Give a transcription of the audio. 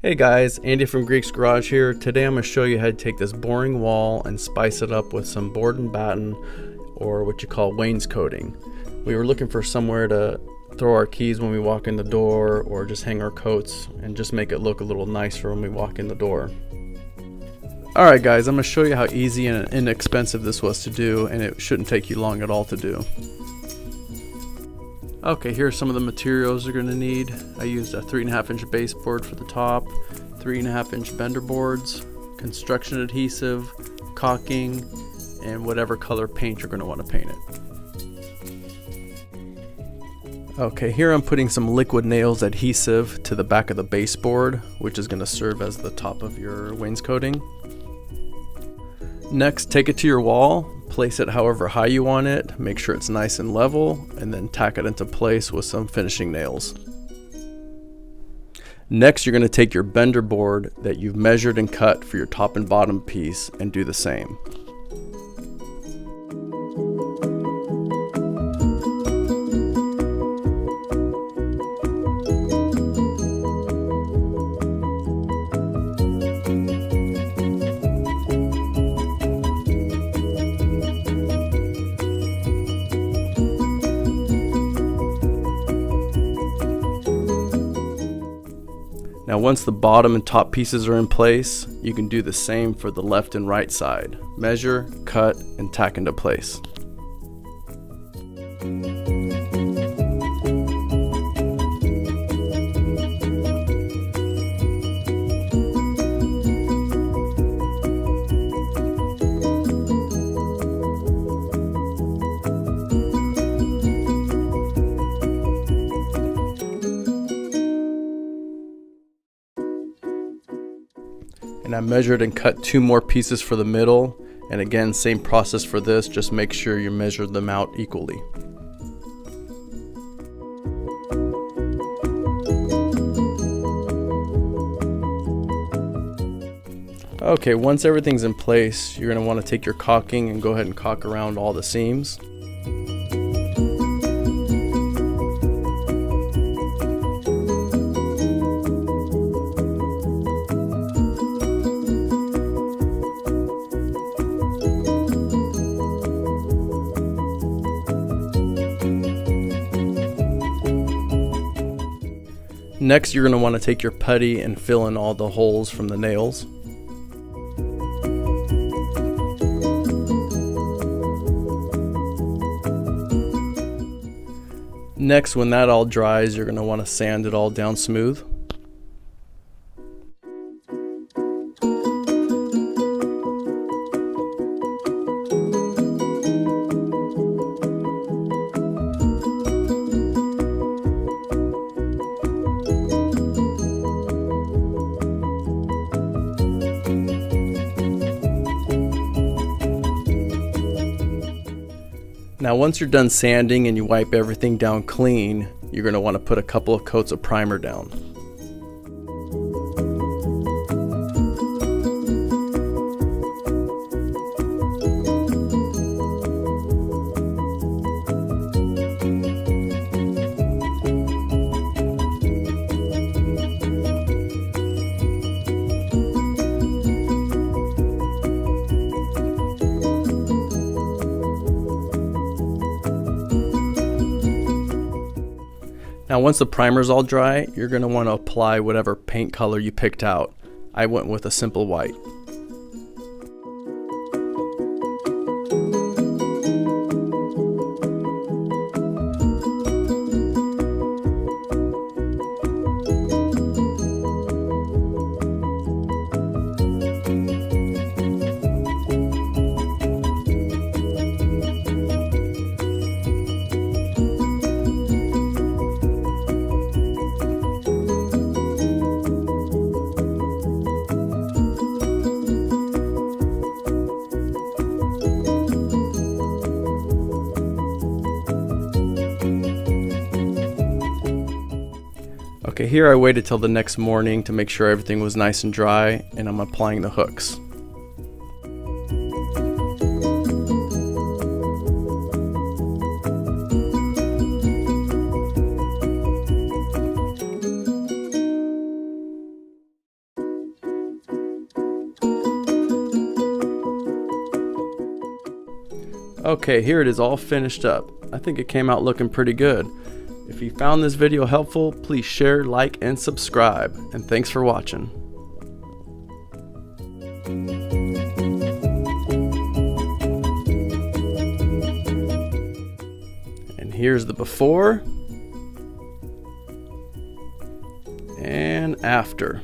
Hey guys, Andy from Greek's Garage here. Today I'm going to show you how to take this boring wall and spice it up with some board and batten, or what you call wainscoting. We were looking for somewhere to throw our keys when we walk in the door, or just hang our coats and just make it look a little nicer when we walk in the door. Alright guys, I'm going to show you how easy and inexpensive this was to do, and it shouldn't take you long at all to do. Okay, here's some of the materials you're going to need. I used a 3.5 inch baseboard for the top, 3.5 inch bender boards, construction adhesive, caulking, and whatever color paint you're going to want to paint it. Okay, here I'm putting some liquid nails adhesive to the back of the baseboard, which is going to serve as the top of your wainscoting. Next, take it to your wall, place it however high you want it, make sure it's nice and level, and then tack it into place with some finishing nails. Next, you're going to take your bender board that you've measured and cut for your top and bottom piece and do the same. Now once the bottom and top pieces are in place, you can do the same for the left and right side. Measure, cut, and tack into place. And I measured and cut 2 more pieces for the middle, and again, same process for this, just make sure you measure them out equally. Okay, once everything's in place, you're going to want to take your caulking and go ahead and caulk around all the seams. Next, you're going to want to take your putty and fill in all the holes from the nails. Next, when that all dries, you're going to want to sand it all down smooth. Now once you're done sanding and you wipe everything down clean, you're going to want to put a couple of coats of primer down. Now once the primer's all dry, you're going to want to apply whatever paint color you picked out. I went with a simple white. Okay, here I waited till the next morning to make sure everything was nice and dry, and I'm applying the hooks. Okay, here it is all finished up. I think it came out looking pretty good. If you found this video helpful, please share, like, and subscribe. And thanks for watching. And here's the before and after.